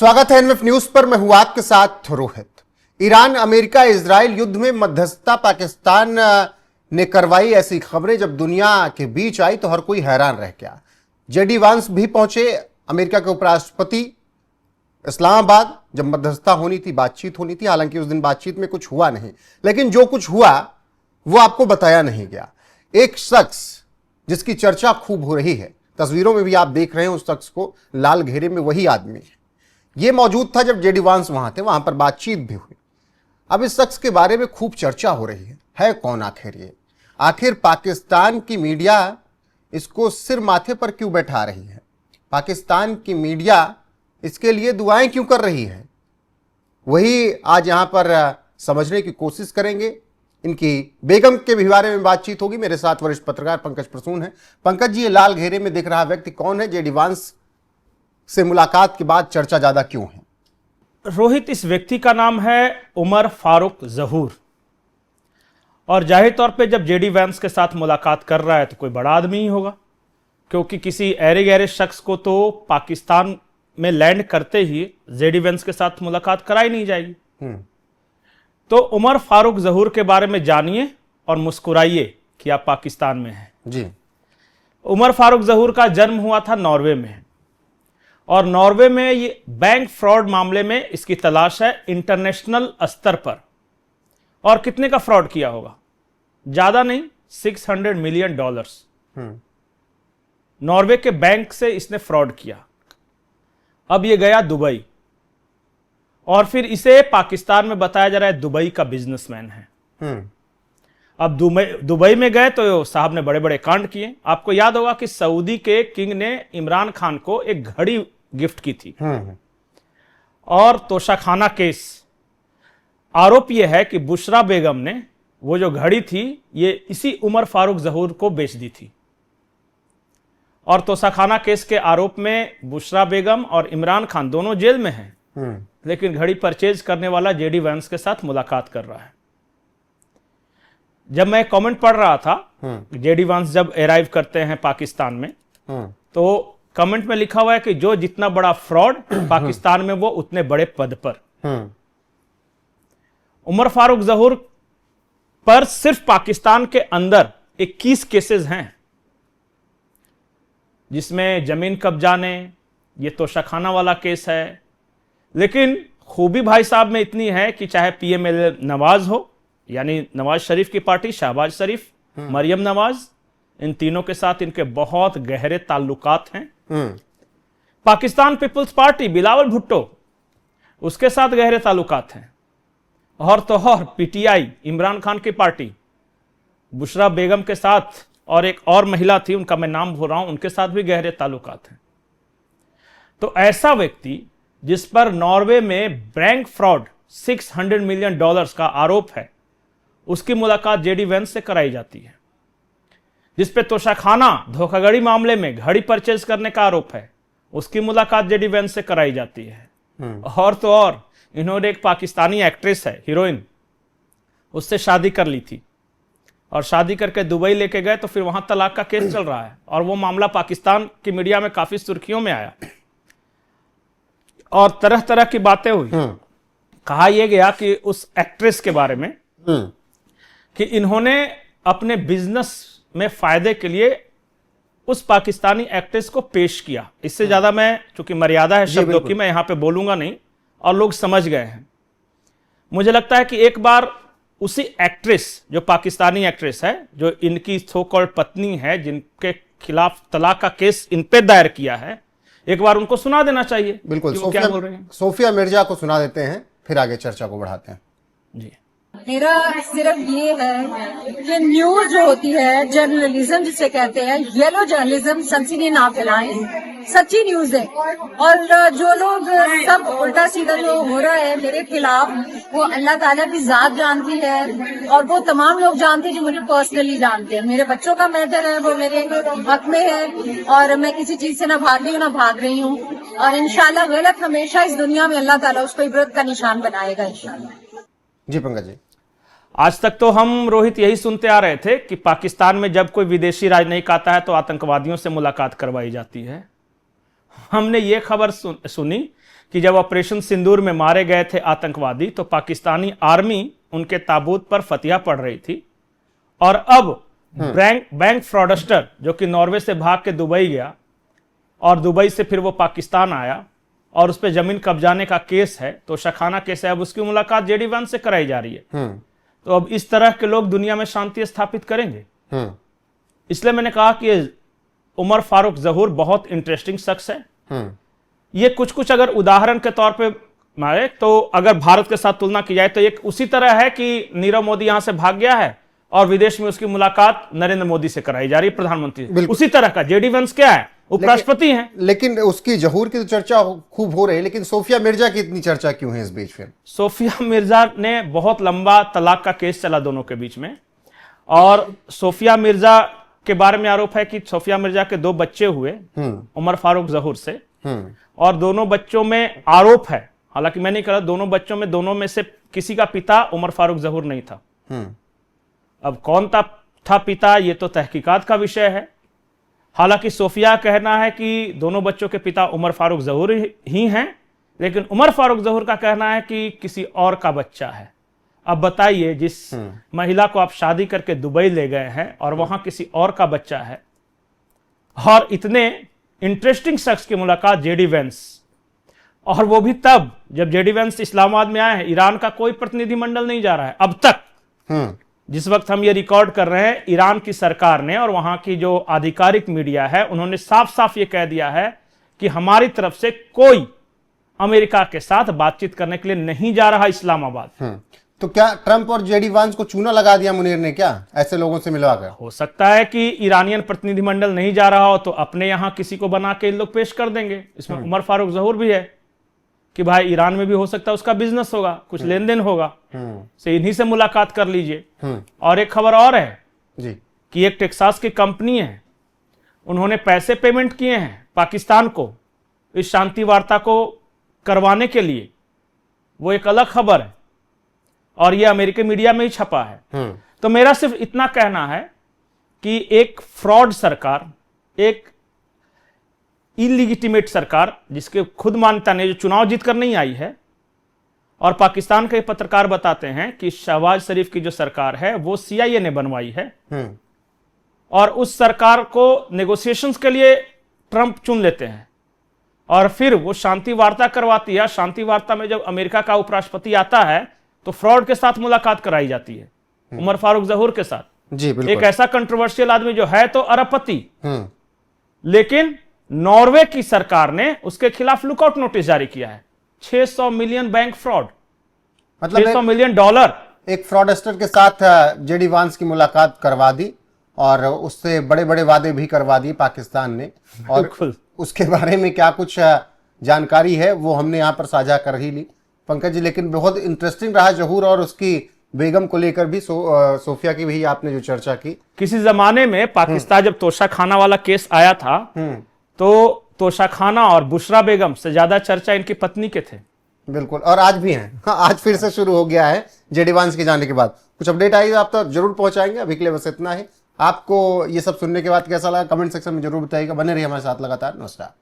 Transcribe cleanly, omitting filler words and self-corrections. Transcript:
स्वागत है NF news पर। मैं हूं आपके साथ रोहित। ईरान अमेरिका इजराइल युद्ध में मध्यस्थता पाकिस्तान ने करवाई, ऐसी खबरें जब दुनिया के बीच आई तो हर कोई हैरान रह गया। जेडी वांस भी पहुंचे, अमेरिका के उपराष्ट्रपति इस्लामाबाद, जब मध्यस्थता होनी थी, बातचीत होनी थी। हालांकि उस दिन बातचीत में कुछ हुआ नहीं, लेकिन जो कुछ हुआ वो आपको बताया नहीं गया। एक शख्स जिसकी चर्चा खूब हो रही है, तस्वीरों में भी आप देख रहे हैं उस शख्स को, लाल घेरे में वही आदमी है। ये मौजूद था जब जेडी वांस वहां थे, वहां पर बातचीत भी हुई। अब इस शख्स के बारे में खूब चर्चा हो रही है कौन आखिर ये? आखिर पाकिस्तान की मीडिया इसको सिर माथे पर क्यों बैठा रही है? पाकिस्तान की मीडिया इसके लिए दुआएं क्यों कर रही है? वही आज यहां पर समझने की कोशिश करेंगे। इनकी बेगम के भी बारे में बातचीत होगी। मेरे साथ वरिष्ठ पत्रकार पंकज प्रसून है। पंकज जी, ये लाल घेरे में दिख रहा व्यक्ति कौन है? जेडी वांस से मुलाकात के बाद चर्चा ज्यादा क्यों है? रोहित, इस व्यक्ति का नाम है उमर फारूक जहूर। और जाहिर तौर पे जब जेडी वांस के साथ मुलाकात कर रहा है तो कोई बड़ा आदमी ही होगा, क्योंकि किसी ऐरे गहरे शख्स को तो पाकिस्तान में लैंड करते ही जेडी वांस के साथ मुलाकात कराई नहीं जाएगी। तो उमर फारूक जहूर के बारे में जानिए और मुस्कुराइए कि आप पाकिस्तान में हैं जी। उमर फारूक जहूर का जन्म हुआ था नॉर्वे में, और नॉर्वे में ये बैंक फ्रॉड मामले में इसकी तलाश है इंटरनेशनल स्तर पर। और कितने का फ्रॉड किया होगा? ज्यादा नहीं, $600 मिलियन। नॉर्वे के बैंक से इसने फ्रॉड किया। अब ये गया दुबई, और फिर इसे पाकिस्तान में बताया जा रहा है दुबई का बिजनेसमैन है। अब दुबई में गए तो साहब ने बड़े बड़े कांड किए। आपको याद होगा कि सऊदी के किंग ने इमरान खान को एक घड़ी गिफ्ट की थी। और तोशाखाना केस, आरोप यह है कि बुशरा बेगम ने वो जो घड़ी थी ये इसी उमर फारूक जहूर को बेच दी थी। और तोशाखाना केस के आरोप में बुशरा बेगम और इमरान खान दोनों जेल में हैं, लेकिन घड़ी परचेज करने वाला जेडी वांस के साथ मुलाकात कर रहा है। जब मैं कमेंट पढ़ रहा था, जेडी वांस जब अराइव करते हैं पाकिस्तान में, तो कमेंट में लिखा हुआ है कि जो जितना बड़ा फ्रॉड पाकिस्तान में वो उतने बड़े पद पर। उमर फारूक जहूर पर सिर्फ पाकिस्तान के अंदर 21 केसेस हैं, जिसमें जमीन कब्जाने, ये तोशाखाना वाला केस है। लेकिन खूबी भाई साहब में इतनी है कि चाहे पीएमएल नवाज हो, यानी नवाज शरीफ की पार्टी, शहबाज शरीफ, मरियम नवाज, इन तीनों के साथ इनके बहुत गहरे ताल्लुकात हैं। पाकिस्तान पीपल्स पार्टी, बिलावल भुट्टो, उसके साथ गहरे ताल्लुकात हैं। और तो और पीटीआई, इमरान खान की पार्टी, बुशरा बेगम के साथ और एक और महिला थी, उनका मैं नाम भूल रहा हूं, उनके साथ भी गहरे ताल्लुकात हैं। तो ऐसा व्यक्ति जिस पर नॉर्वे में बैंक फ्रॉड $600 मिलियन का आरोप है, उसकी मुलाकात जेडी वांस से कराई जाती है। जिस पे तोशाखाना धोखाधड़ी मामले में घड़ी परचेज करने का आरोप है, उसकी मुलाकात जेडी वांस से कराई जाती है। और तो और इन्होंने एक पाकिस्तानी एक्ट्रेस है, हीरोइन, उससे शादी कर ली थी, और शादी करके दुबई लेके गए तो फिर वहां तलाक का केस चल रहा है, और वो मामला पाकिस्तान की मीडिया में काफी सुर्खियों में आया और तरह तरह की बातें हुई। कहा यह गया कि उस एक्ट्रेस के बारे में कि इन्होंने अपने बिजनेस में फायदे के लिए उस पाकिस्तानी एक्ट्रेस को पेश किया। इससे ज्यादा मैं, चूंकि मर्यादा है शब्दों की, मैं यहां पे बोलूंगा नहीं, और लोग समझ गए हैं। मुझे लगता है कि एक बार उसी एक्ट्रेस, जो पाकिस्तानी एक्ट्रेस है, जो इनकी सो कॉल्ड पत्नी है, जिनके खिलाफ तलाक का केस इन पे दायर किया है, एक बार उनको सुना देना चाहिए। बिल्कुल, क्या बोल रहे हैं? सोफिया मिर्जा को सुना देते हैं, फिर आगे चर्चा को बढ़ाते हैं। जी। मेरा सिर्फ ये है कि न्यूज जो होती है, जर्नलिज्म जिसे कहते हैं, येलो जर्नलिज्म, सनसनी ना फैलाएं, सच्ची न्यूज है। और जो लोग सब उल्टा सीधा जो हो रहा है मेरे खिलाफ, वो अल्लाह ताला की जात जानती है, और वो तमाम लोग जानते हैं जो मुझे पर्सनली जानते हैं। मेरे बच्चों का मैटर है, वो मेरे हक में है, और मैं किसी चीज से ना भाग रही हूँ ना भाग रही हूँ। और इंशाल्लाह गलत हमेशा इस दुनिया में अल्लाह ताला उसको इबरत का निशान बनाएगा इंशाल्लाह। जी पंकज जी, आज तक तो हम रोहित यही सुनते आ रहे थे कि पाकिस्तान में जब कोई विदेशी राजनयिक आता है तो आतंकवादियों से मुलाकात करवाई जाती है। हमने ये खबर सुनी कि जब ऑपरेशन सिंदूर में मारे गए थे आतंकवादी तो पाकिस्तानी आर्मी उनके ताबूत पर फतिया पड़ रही थी, और अब बैंक फ्रॉडस्टर जो कि नॉर्वे से भाग के दुबई गया और दुबई से फिर वो पाकिस्तान आया और उस पर जमीन कब्जाने का केस है, तो शखाना केस है, अब उसकी मुलाकात जेडी वैंस से कराई जा रही है। तो अब इस तरह के लोग दुनिया में शांति स्थापित करेंगे। इसलिए मैंने कहा कि उमर फारूक जहूर बहुत इंटरेस्टिंग शख्स है। ये कुछ अगर उदाहरण के तौर पे मारे तो अगर भारत के साथ तुलना की जाए तो एक उसी तरह है कि नीरव मोदी यहां से भाग गया है और विदेश में उसकी मुलाकात नरेंद्र मोदी से कराई जा रही है, प्रधानमंत्री। उसी तरह का जेडी वैंस क्या है, उपराष्ट्रपति हैं। लेकिन उसकी जहूर की तो चर्चा खूब हो रही है, लेकिन सोफिया मिर्जा की इतनी चर्चा क्यों है इस बीच? फिर सोफिया मिर्जा ने बहुत लंबा तलाक का केस चला दोनों के बीच में, और सोफिया मिर्जा के बारे में आरोप है कि सोफिया मिर्जा के 2 बच्चे हुए उमर फारूक जहूर से, और दोनों बच्चों में आरोप है, हालांकि मैं नहीं कह रहा, दोनों में से किसी का पिता उमर फारूक जहूर नहीं था। अब कौन था पिता, ये तो तहकीकात का विषय है। हालांकि सोफिया कहना है कि दोनों बच्चों के पिता उमर फारूक जहूर ही हैं, लेकिन उमर फारूक जहूर का कहना है कि किसी और का बच्चा है। अब बताइए, जिस महिला को आप शादी करके दुबई ले गए हैं और वहां किसी और का बच्चा है, और इतने इंटरेस्टिंग शख्स की मुलाकात जेडी वैंस, और वो भी तब जब जेडी वैंस इस्लामाबाद में आए हैं। ईरान का कोई प्रतिनिधिमंडल नहीं जा रहा है अब तक। जिस वक्त हम ये रिकॉर्ड कर रहे हैं, ईरान की सरकार ने और वहां की जो आधिकारिक मीडिया है उन्होंने साफ साफ ये कह दिया है कि हमारी तरफ से कोई अमेरिका के साथ बातचीत करने के लिए नहीं जा रहा इस्लामाबाद। तो क्या ट्रंप और जेडी वांस को चूना लगा दिया मुनीर ने क्या, ऐसे लोगों से मिलवाकर? हो सकता है कि ईरानियन प्रतिनिधिमंडल नहीं जा रहा हो तो अपने यहां किसी को बना के इन लोग पेश कर देंगे। इसमें उमर फारूक जहूर भी है कि भाई ईरान में भी हो सकता है उसका बिजनेस होगा, कुछ लेन देन होगा, से इन्हीं से मुलाकात कर लीजिए। और एक खबर और है जी कि एक टेक्सास की कंपनी है, उन्होंने पैसे पेमेंट किए हैं पाकिस्तान को इस शांति वार्ता को करवाने के लिए। वो एक अलग खबर है और ये अमेरिकी मीडिया में ही छपा है। तो मेरा सिर्फ इतना कहना है कि एक फ्रॉड सरकार, एक इलीजिटिमेट सरकार, जिसके खुद मान्यता नहीं, जो चुनाव जीत कर नहीं आई है, और पाकिस्तान के पत्रकार बताते हैं कि शहबाज शरीफ की जो सरकार है वो CIA ने बनवाई है, और उस सरकार को नेगोशिएशंस के लिए ट्रंप चुन लेते हैं और फिर वो शांति वार्ता करवाती है। शांति वार्ता में जब अमेरिका का उपराष्ट्रपति आता है तो फ्रॉड के साथ मुलाकात कराई जाती है, उमर फारूक जहूर के साथ। जी बिल्कुल। एक ऐसा कंट्रोवर्शियल आदमी जो है तो अरबपति, लेकिन नॉर्वे की सरकार ने उसके खिलाफ लुकआउट नोटिस जारी किया है। 600 मिलियन बैंक फ्रॉड, मतलब 600 मिलियन डॉलर। एक फ्रॉडस्टर के साथ जेडी वांस की मुलाकात करवा दी और उससे बड़े बड़े वादे भी करवा दिए पाकिस्तान ने, और उसके बारे में क्या कुछ जानकारी है वो हमने यहाँ पर साझा कर ही ली पंकज जी। लेकिन बहुत इंटरेस्टिंग रहा जहूर और उसकी बेगम को लेकर भी, सोफिया की भी आपने जो चर्चा की। किसी जमाने में पाकिस्तान जब तोशाखाना वाला केस आया था तो तोशाखाना और बुशरा बेगम से ज्यादा चर्चा इनकी पत्नी के थे। बिल्कुल, और आज भी हैं। आज फिर से शुरू हो गया है जेडी वांस के जाने के बाद। कुछ अपडेट आई आप तो जरूर पहुंचाएंगे। अभी के लिए बस इतना ही। आपको ये सब सुनने के बाद कैसा लगा कमेंट सेक्शन में जरूर बताइएगा। बने रहिए हमारे साथ लगातार। नमस्कार।